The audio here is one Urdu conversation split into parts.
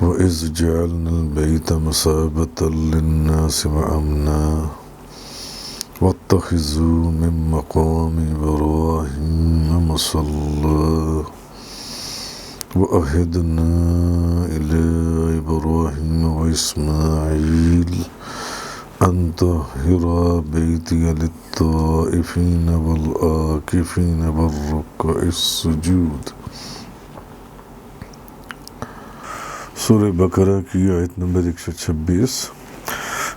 وَإِذْ جَعَلْنَا الْبَيْتَ مَثَابَةً لِلنَّاسِ وَأَمْنًا وَاتَّخِذُوا مِن مَّقَامِ إِبْرَاهِيمَ مُصَلًّى وَعَهِدْنَا إِلَىٰ إِبْرَاهِيمَ وَإِسْمَاعِيلَ أَن طَهِّرَا بَيْتِيَ لِلطَّائِفِينَ وَالْعَاكِفِينَ وَالرُّكَّعِ السُّجُودِ۔ سورہ بقرہ کی آیت نمبر 126۔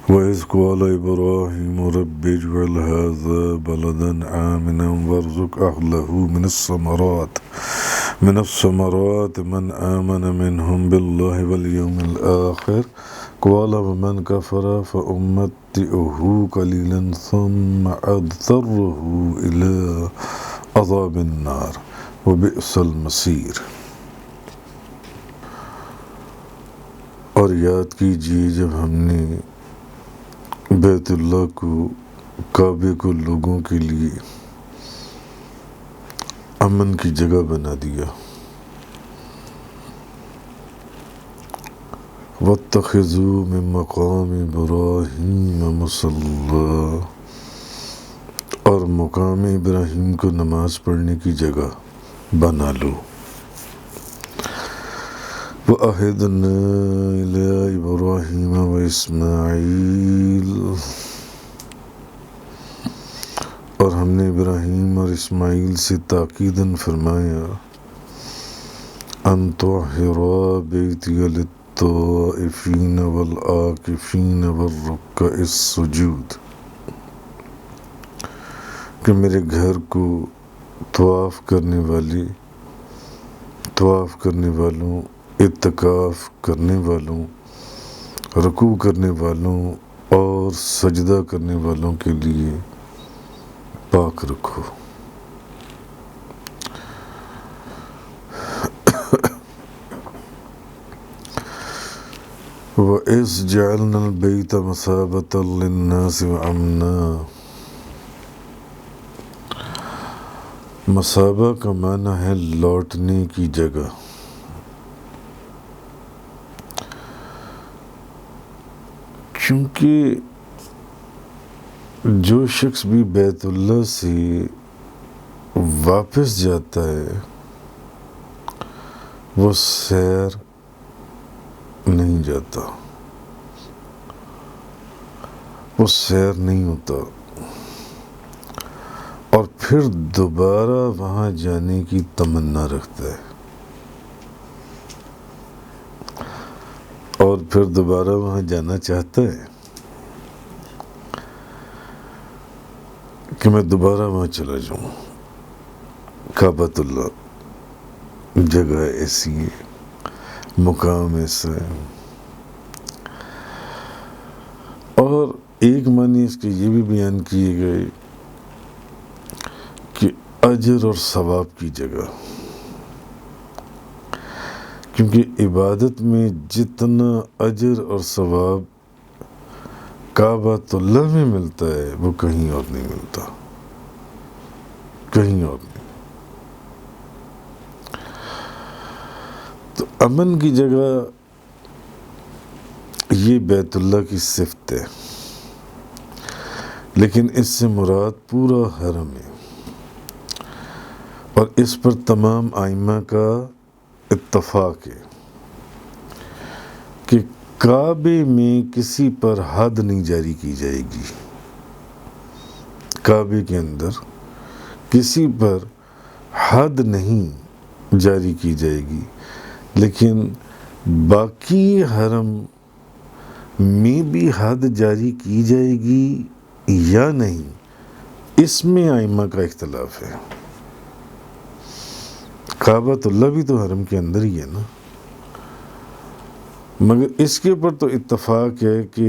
وَإِذْ قَالَ إِبْرَاهِيمُ رَبِّ اجْعَلْ هَٰذَا بَلَدًا آمِنًا وَارْزُقْ أَهْلَهُ من الثمرات من آمن منهم بالله واليوم الآخر قال ومن كفر فأمتعه قليلا ثم أضطره إلى عذاب النار وبئس المصير۔ اور یاد کیجیے جب ہم نے بیت اللہ کو، کعبے کو لوگوں کے لیے امن کی جگہ بنا دیا۔ وَاتَّخِذُوا مِن مَّقَامِ إِبْرَاهِيمَ مُصَلًّى، اور مقام ابراہیم کو نماز پڑھنے کی جگہ بنا لو۔ وَعَهِدْنَا إِلَىٰ إِبْرَاهِيمَ وَإِسْمَاعِيلَ، اور ہم نے ابراہیم اور اسماعیل سے تاکیداً فرمایا أَن طَهِّرَا بَيْتِيَ لِلطَّائِفِينَ وَالْعَاكِفِينَ وَالرُّكَّعِ السُّجُودِ، کہ میرے گھر کو طواف کرنے والوں، اعتکاف کرنے والوں، رکوع کرنے والوں اور سجدہ کرنے والوں کے لیے پاک رکھو۔ وَإِذْ جَعَلْنَا الْبَيْتَ مَثَابَةً لِلنَّاسِ وَأَمْنًا، مثابہ کا معنی ہے لوٹنے کی جگہ۔ کیونکہ جو شخص بھی بیت اللہ سے واپس جاتا ہے وہ سیر نہیں جاتا، وہ سیر نہیں ہوتا، اور پھر دوبارہ وہاں جانے کی تمنا رکھتا ہے، اور پھر دوبارہ وہاں جانا چاہتا ہے کہ میں دوبارہ وہاں چلا جاؤں۔ کعبۃ اللہ جگہ ایسی ہے، مقام ایسا ہے۔ اور ایک معنی اس کے یہ بھی بیان کیے گئے کہ اجر اور ثواب کی جگہ، کیونکہ عبادت میں جتنا اجر اور ثواب کعبۃ اللہ میں ملتا ہے وہ کہیں اور نہیں ملتا، کہیں اور نہیں۔ تو امن کی جگہ یہ بیت اللہ کی صفت ہے، لیکن اس سے مراد پورا حرم ہے، اور اس پر تمام ائمہ کا اتفاق ہے کہ کعبے میں کسی پر حد نہیں جاری کی جائے گی، کعبے کے اندر کسی پر حد نہیں جاری کی جائے گی، لیکن باقی حرم میں بھی حد جاری کی جائے گی یا نہیں، اس میں ائمہ کا اختلاف ہے۔ کعبۃ اللہ بھی تو حرم کے اندر ہی ہے نا، مگر اس کے اوپر تو اتفاق ہے کہ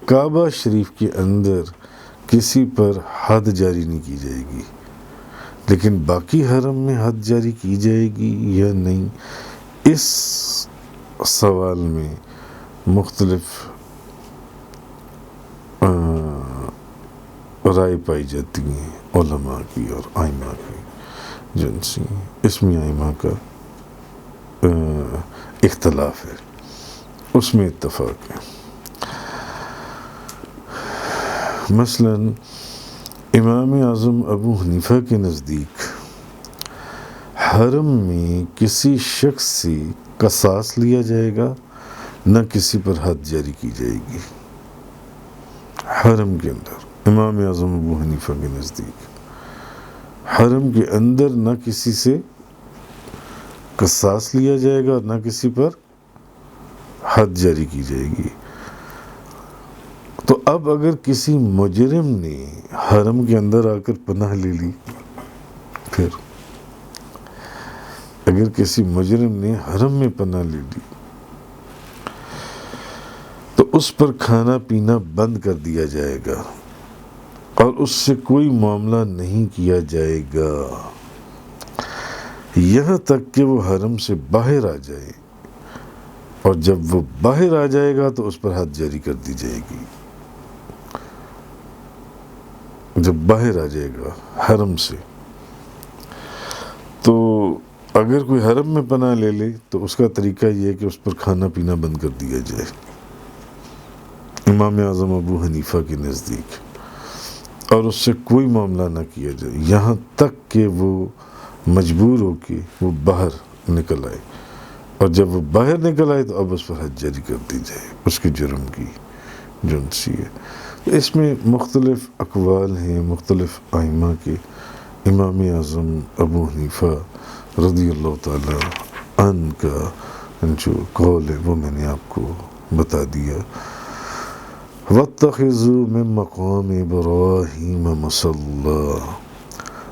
کعبہ شریف کے اندر کسی پر حد جاری نہیں کی جائے گی، لیکن باقی حرم میں حد جاری کی جائے گی یا نہیں، اس سوال میں مختلف رائے پائی جاتی ہیں علماء کی اور ائمہ کی جنسی، اس میں ائمہ کا اختلاف ہے۔ اس میں اتفاق ہے۔ مثلا امام اعظم ابو حنیفہ کے نزدیک حرم میں کسی شخص سے قصاص لیا جائے گا، نہ کسی پر حد جاری کی جائے گی۔ حرم کے اندر امام اعظم ابو حنیفہ کے نزدیک حرم کے اندر نہ کسی سے قصاص لیا جائے گا، نہ کسی پر حد جاری کی جائے گی۔ تو اب اگر کسی مجرم نے حرم کے اندر آ کر پناہ لے لی، پھر اگر کسی مجرم نے حرم میں پناہ لے لی تو اس پر کھانا پینا بند کر دیا جائے گا اور اس سے کوئی معاملہ نہیں کیا جائے گا یہاں تک کہ وہ حرم سے باہر آ جائے، اور جب وہ باہر آ جائے گا تو اس پر حد جاری کر دی جائے گی۔ جب باہر آ جائے گا حرم سے، تو اگر کوئی حرم میں پناہ لے لے تو اس کا طریقہ یہ ہے کہ اس پر کھانا پینا بند کر دیا جائے، امام اعظم ابو حنیفہ کے نزدیک، اور اس سے کوئی معاملہ نہ کیا جائے یہاں تک کہ وہ مجبور ہو کے وہ باہر نکل آئے، اور جب وہ باہر نکل آئے تو اب اس پر حد جاری کر دی جائے اس کے جرم کی جنسی ہے۔ اس میں مختلف اقوال ہیں مختلف ائمہ کے۔ امام اعظم ابو حنیفہ رضی اللہ تعالی عنہ کا جو قول ہے وہ میں نے آپ کو بتا دیا۔ وَاتَّخِذُوا مِن مَقَامِ إِبْرَاهِيمَ مُصَلًّى،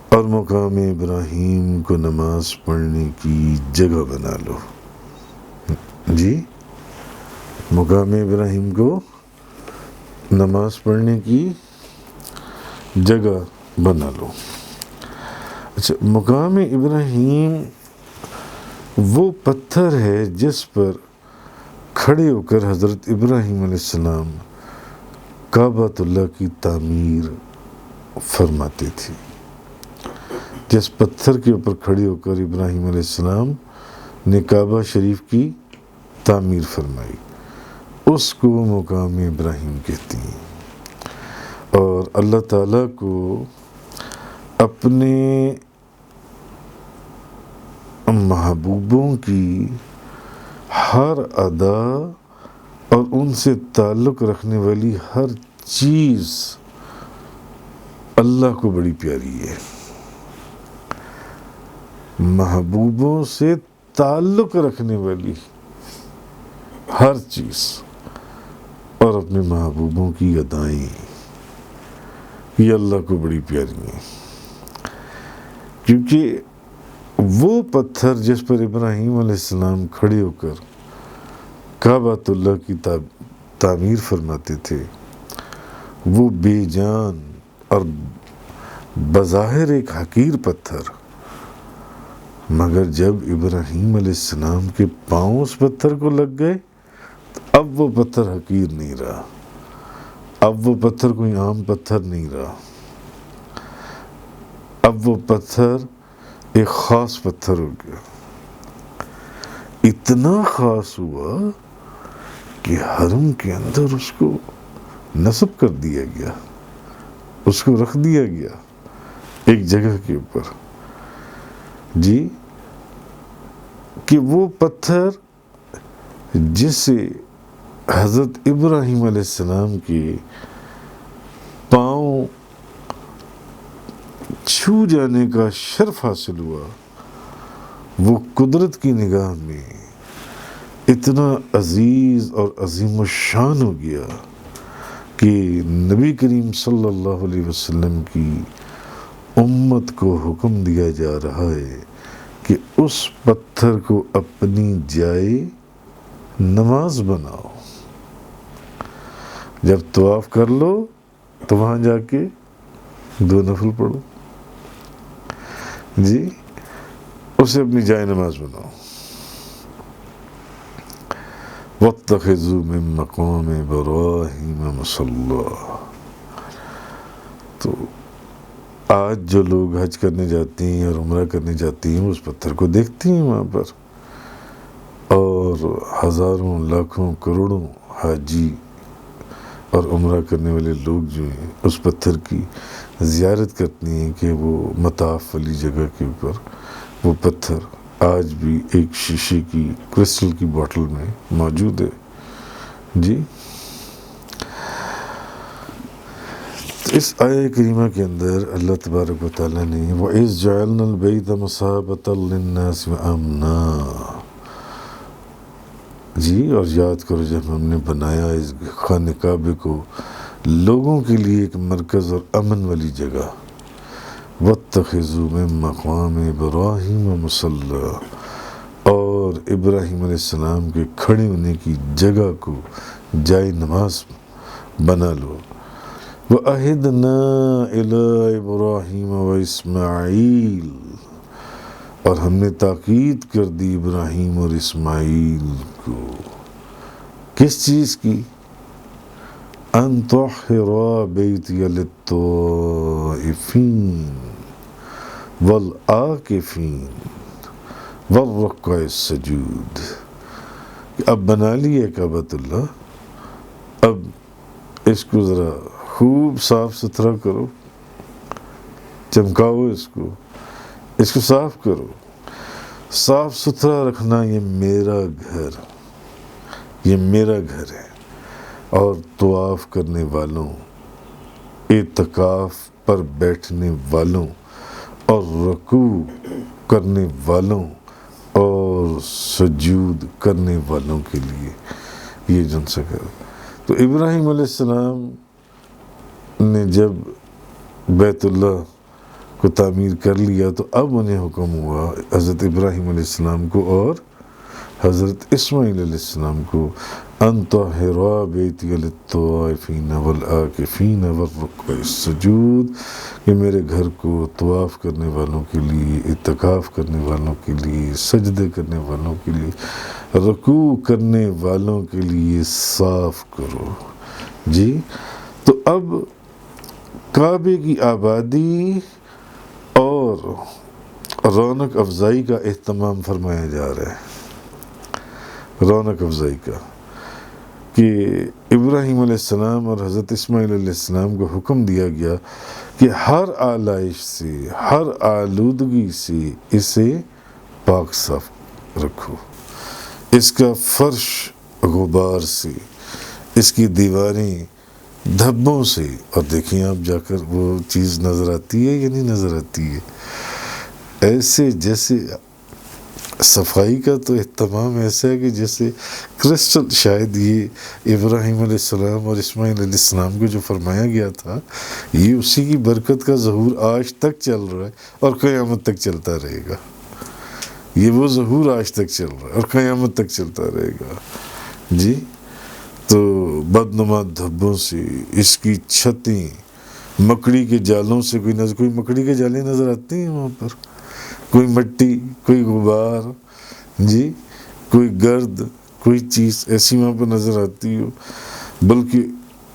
اور مقام ابراہیم کو نماز پڑھنے کی جگہ بنا لو۔ جی، مقام ابراہیم کو نماز پڑھنے کی جگہ بنا لو۔ اچھا، مقام ابراہیم وہ پتھر ہے جس پر کھڑے ہو کر حضرت ابراہیم علیہ السلام کعبۃ اللہ کی تعمیر فرماتے تھے۔ جس پتھر کے اوپر کھڑے ہو کر ابراہیم علیہ السلام نے کعبہ شریف کی تعمیر فرمائی، اس کو مقام ابراہیم کہتے ہیں۔ اور اللہ تعالیٰ کو اپنے محبوبوں کی ہر ادا اور ان سے تعلق رکھنے والی ہر چیز اللہ کو بڑی پیاری ہے۔ محبوبوں سے تعلق رکھنے والی ہر چیز اور اپنے محبوبوں کی ادائیں یہ اللہ کو بڑی پیاری ہیں، کیونکہ وہ پتھر جس پر ابراہیم علیہ السلام کھڑے ہو کر کعبۃ اللہ کی تعمیر فرماتے تھے، وہ بے جان اور بظاہر ایک حقیر پتھر، مگر جب ابراہیم علیہ السلام کے پاؤں اس پتھر کو لگ گئے تو اب وہ پتھر حقیر نہیں رہا، اب وہ پتھر کوئی عام پتھر نہیں رہا، اب وہ پتھر ایک خاص پتھر ہو گیا۔ اتنا خاص ہوا کہ حرم کے اندر اس کو نصب کر دیا گیا، اس کو رکھ دیا گیا ایک جگہ کے اوپر، جی، کہ وہ پتھر جسے حضرت ابراہیم علیہ السلام کے پاؤں چھو جانے کا شرف حاصل ہوا، وہ قدرت کی نگاہ میں اتنا عزیز اور عظیم الشان ہو گیا کہ نبی کریم صلی اللہ علیہ وسلم کی امت کو حکم دیا جا رہا ہے کہ اس پتھر کو اپنی جائے نماز بناؤ، جب طواف کر لو تو وہاں جا کے 2 نفل پڑھو، جی، اسے اپنی جائے نماز بناؤ۔ وَاتَّخِذُوا مِن مَقَامِ إِبْرَاهِيمَ مُصَلًّى۔ تو آج جو لوگ حج کرنے جاتے ہیں اور عمرہ کرنے جاتے ہیں اس پتھر کو دیکھتے ہیں وہاں پر، اور ہزاروں لاکھوں کروڑوں حاجی اور عمرہ کرنے والے لوگ جو ہیں اس پتھر کی زیارت کرتے ہیں کہ وہ مطاف والی جگہ کے اوپر وہ پتھر آج بھی ایک شیشے کی کرسٹل کی بوٹل میں موجود ہے جی۔ اس آیہ کریمہ کے اندر اللہ تبارک و تعالیٰ نے وَإِذْ جَعَلْنَا الْبَيْتَ مَثَابَةً لِلنَّاسِ وَأَمْنًا، جی، اور یاد کرو جب ہم نے بنایا اس خانہ کعبے کو لوگوں کے لیے ایک مرکز اور امن والی جگہ، وَاتَّخِذُوا مِن مَقَامِ إِبْرَاهِيمَ مُصَلًّى، اور ابراہیم علیہ السلام کے کھڑے ہونے کی جگہ کو جائے نماز بنا لو۔ وَأَهِدْنَا إِلَىٰ إِبْرَاهِيمَ وَإِسْمَاعِيلَ، اور ہم نے تاکید کر دی ابراہیم اور اسماعیل کو، کس چیز کی؟ أَن طَهِّرَا بَيْتِيَ لِلطَّائِفِينَ وَالْعَاكِفِينَ وَالرُّكَّعِ السُّجُودِ، اب بنا لیے کعبۃ اللہ، اب اس کو ذرا خوب صاف ستھرا کرو، چمکاؤ، اس کو صاف کرو، صاف ستھرا رکھنا، یہ میرا گھر ہے، اور طواف کرنے والوں، اعتکاف پر بیٹھنے والوں، اور رکوع کرنے والوں اور سجود کرنے والوں کے لیے یہ جن سے کرو۔ تو ابراہیم علیہ السلام نے جب بیت اللہ کو تعمیر کر لیا تو اب انہیں حکم ہوا حضرت ابراہیم علیہ السلام کو اور حضرت اسماعیل علیہ السلام کو ان طَهِّرَا بَيْتِيَ لِلطَّائِفِينَ وَالْعَاكِفِينَ وَالرُّكَّعِ السُّجُودِ، کہ میرے گھر کو طواف کرنے والوں کے لیے، اعتکاف کرنے والوں کے لیے، سجدے کرنے والوں کے لیے، رکوع کرنے والوں کے لیے صاف کرو جی۔ تو اب کعبے کی آبادی اور رونق افزائی کا اہتمام فرمایا جا رہا ہے، رونق افزائی کا، کہ ابراہیم علیہ السلام اور حضرت اسماعیل علیہ السلام کو حکم دیا گیا کہ ہر آلائش سے، ہر آلودگی سے اسے پاک صاف رکھو، اس کا فرش غبار سے، اس کی دیواریں دھبوں سے، اور دیکھیں آپ جا کر وہ چیز نظر آتی ہے یا نہیں نظر آتی ہے، ایسے جیسے صفائی کا تو اہتمام ایسا ہے کہ جیسے کرسٹل، شاید یہ ابراہیم علیہ السلام اور اسماعیل علیہ السلام کو جو فرمایا گیا تھا یہ اسی کی برکت کا ظہور آج تک چل رہا ہے اور قیامت تک چلتا رہے گا، یہ وہ ظہور آج تک چل رہا ہے اور قیامت تک چلتا رہے گا جی۔ تو بدنما دھبوں سے، اس کی چھتیں مکڑی کے جالوں سے، کوئی مکڑی کے جالے نظر آتے ہیں وہاں پر، کوئی مٹی، کوئی غبار جی، کوئی گرد، کوئی چیز ایسی وہاں پر نظر آتی ہو، بلکہ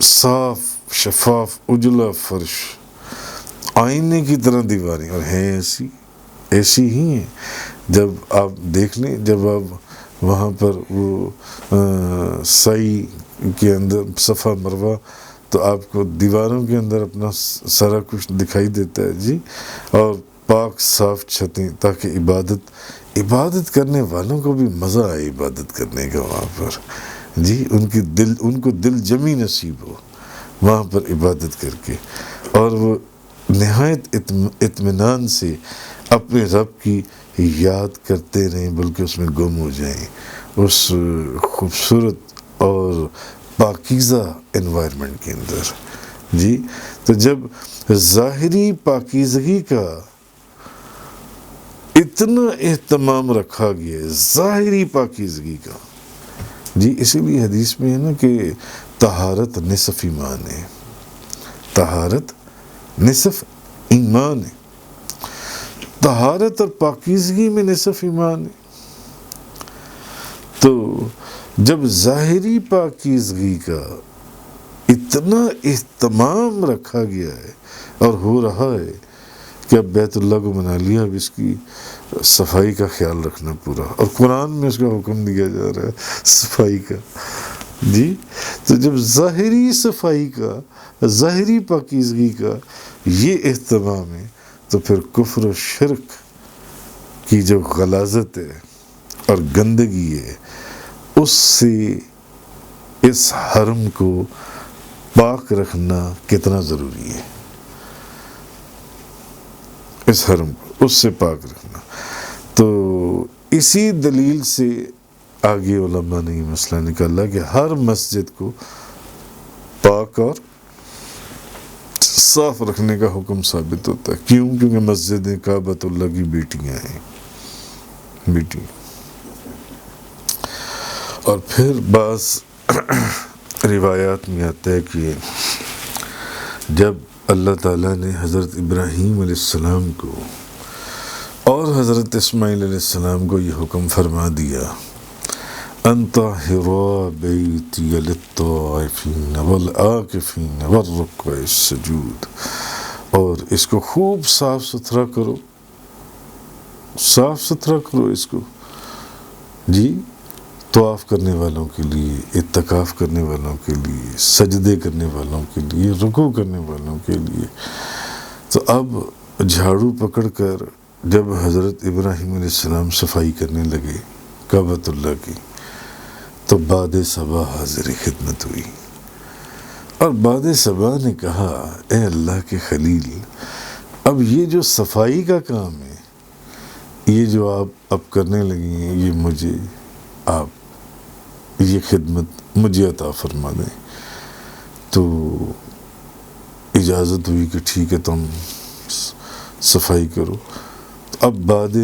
صاف شفاف اجلا فرش، آئینے کی طرح دیواریں، اور ہیں ایسی ہی ہیں۔ جب آپ دیکھ لیں، جب آپ وہاں پر وہ سعی کے اندر صفا مروہ، تو آپ کو دیواروں کے اندر اپنا سارا کچھ دکھائی دیتا ہے جی، اور پاک صاف چھتیں، تاکہ عبادت کرنے والوں کو بھی مزہ آئے عبادت کرنے کا وہاں پر جی، ان کو دل جمی نصیب ہو وہاں پر عبادت کر کے، اور وہ نہایت اطمینان سے اپنے رب کی یاد کرتے رہیں، بلکہ اس میں گم ہو جائیں، اس خوبصورت اور پاکیزہ انوائرمنٹ کے اندر جی۔ تو جب ظاہری پاکیزگی کا اتنا اہتمام رکھا گیا ہے، ظاہری پاکیزگی کا جی، اسی لیے حدیث میں ہے نا کہ طہارت نصف ایمان ہے، طہارت نصف ایمان ہے، طہارت اور پاکیزگی میں نصف ایمان ہے۔ تو جب ظاہری پاکیزگی کا اتنا اہتمام رکھا گیا ہے اور ہو رہا ہے کہ اب بیت اللہ کو بنا لیا، اب اس کی صفائی کا خیال رکھنا پورا، اور قرآن میں اس کا حکم دیا جا رہا ہے صفائی کا. جی تو جب ظاہری صفائی کا، ظاہری پاکیزگی کا یہ اہتمام ہے، تو پھر کفر و شرک کی جو غلاظت ہے اور گندگی ہے، اس سے اس حرم کو پاک رکھنا کتنا ضروری ہے. اس حرم کو اس سے پاک رکھنا. تو اسی دلیل سے آگے علماء نے یہ مسئلہ نکالا کہ ہر مسجد کو پاک اور صاف رکھنے کا حکم ثابت ہوتا ہے. کیوں؟ کیونکہ مسجدیں کعبۃ اللہ کی بیٹیاں ہیں، بیٹی. اور پھر بعض روایات میں آتا ہے کہ جب اللہ تعالیٰ نے حضرت ابراہیم علیہ السلام کو اور حضرت اسماعیل علیہ السلام کو یہ حکم فرما دیا، ان طہرا بیتی للطائفین والعاکفین والرکع السجود، اور اس کو خوب صاف ستھرا کرو، صاف ستھرا کرو اس کو، جی، طواف کرنے والوں کے لیے، اعتکاف کرنے والوں کے لیے، سجدے کرنے والوں کے لیے، رکوع کرنے والوں کے لیے. تو اب جھاڑو پکڑ کر جب حضرت ابراہیم علیہ السلام صفائی کرنے لگے کعبۃ اللہ کی، تو باد صبا حاضر خدمت ہوئی، اور باد صبا نے کہا اے اللہ کے خلیل، اب یہ جو صفائی کا کام ہے، یہ جو آپ اب کرنے لگی ہیں، یہ مجھے آپ یہ خدمت مجھے عطا فرما دیں. تو اجازت ہوئی کہ ٹھیک ہے تم صفائی کرو. اب باد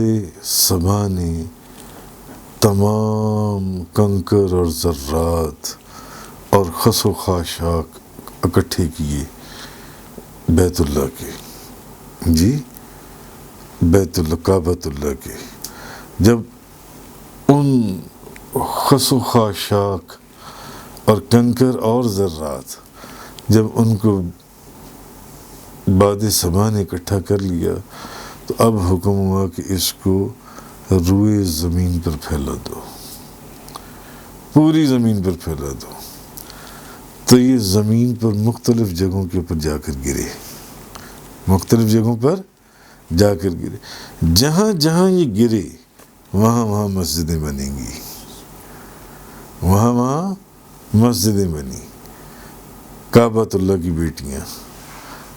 صبا نے تمام کنکر اور ذرات اور خس و خاشاک اکٹھے کیے بیت اللہ کے، جی، بیت اللہ کعبۃ اللہ کے. جب ان خس و خاشاک اور کنکر اور ذرات جب ان کو باد صبا نے اکٹھا کر لیا، تو اب حکم ہوا کہ اس کو روئے زمین پر پھیلا دو، پوری زمین پر پھیلا دو. تو یہ زمین پر مختلف جگہوں کے اوپر جا کر گرے، مختلف جگہوں پر جا کر گرے. جہاں جہاں یہ گرے وہاں وہاں مسجدیں بنیں گی، وہاں وہاں مسجدیں بنی، کعبۃ اللہ کی بیٹیاں.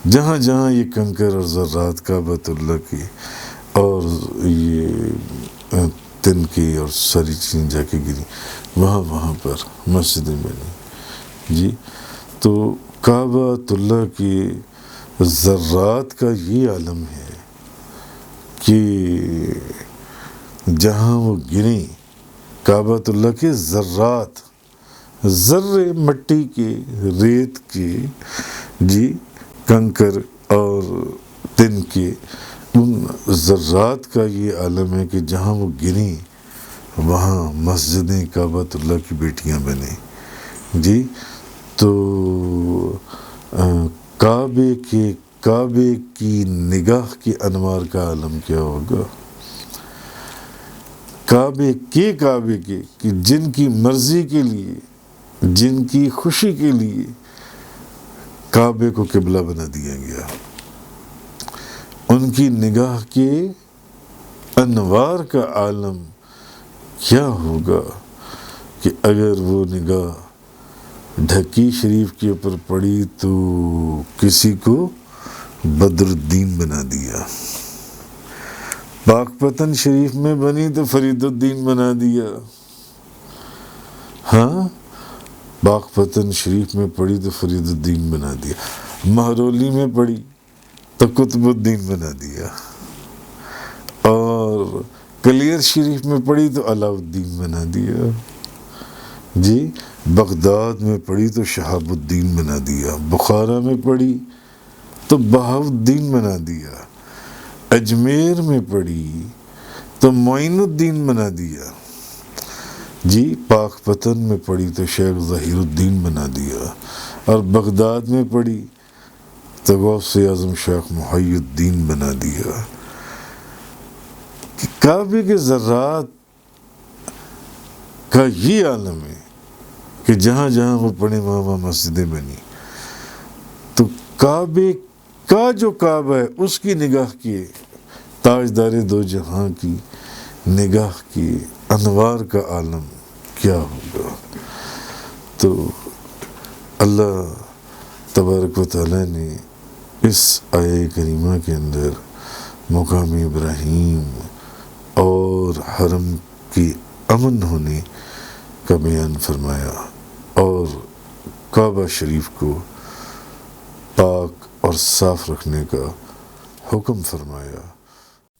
جہاں جہاں یہ کنکر اور ذرات کعبۃ اللہ کی اور یہ تنکے اور ساری چیزیں جا کے گری، وہاں وہاں پر مسجدیں بنی. جی تو کعبۃ اللہ کی ذرات کا یہ عالم ہے کہ جہاں وہ گریں، کعبۃ اللہ کے ذرات، ذرے مٹی کے، ریت کے، جی، کنکر اور تن کے، ان ذرات کا یہ عالم ہے کہ جہاں وہ گریں وہاں مسجدیں کعبۃ اللہ کی بیٹیاں بنیں. جی تو کعبے کی نگاہ کے انوار کا عالم کیا ہوگا، کعبے کے کہ جن کی مرضی کے لیے، جن کی خوشی کے لیے کعبے کو قبلہ بنا دیا گیا، ان کی نگاہ کے انوار کا عالم کیا ہوگا کہ اگر وہ نگاہ ڈھکی شریف کے اوپر پڑی تو کسی کو بدر الدین بنا دیا، پاک پتن شریف میں بنی تو فرید الدین بنا دیا، ہاں، پاک پتن شریف میں پڑی تو فرید الدین بنا دیا، مہرولی میں پڑی تو قطب الدین بنا دیا، اور کلیر شریف میں پڑی تو علاء الدین بنا دیا، جی، بغداد میں پڑی تو شہاب الدین بنا دیا، بخارا میں پڑی تو بہاء الدین بنا دیا، اجمیر میں پڑی تو معین الدین بنا دیا، جی، پاک پتن میں پڑی تو شیخ ظہیر الدین بنا دیا، اور بغداد میں پڑی تو غوث اعظم شیخ محی الدین بنا دیا کہ کعبے کے ذرات کا یہ عالم ہے کہ جہاں جہاں وہ پڑھے وہاں مسجدیں بنی، تو کعبے کا جو کعبہ ہے اس کی نگاہ کیے، تاجدار دو جہاں کی نگاہ کی انوار کا عالم کیا ہوگا۔ تو اللہ تبارک و تعالیٰ نے اس آیہ کریمہ کے اندر مقام ابراہیم اور حرم کی امن ہونے کا بیان فرمایا اور کعبہ شریف کو پاک اور صاف رکھنے کا حکم فرمایا۔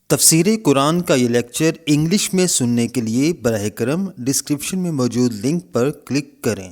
تفسیر قرآن کا یہ لیکچر انگلش میں سننے کے لیے براہ کرم ڈسکرپشن میں موجود لنک پر کلک کریں۔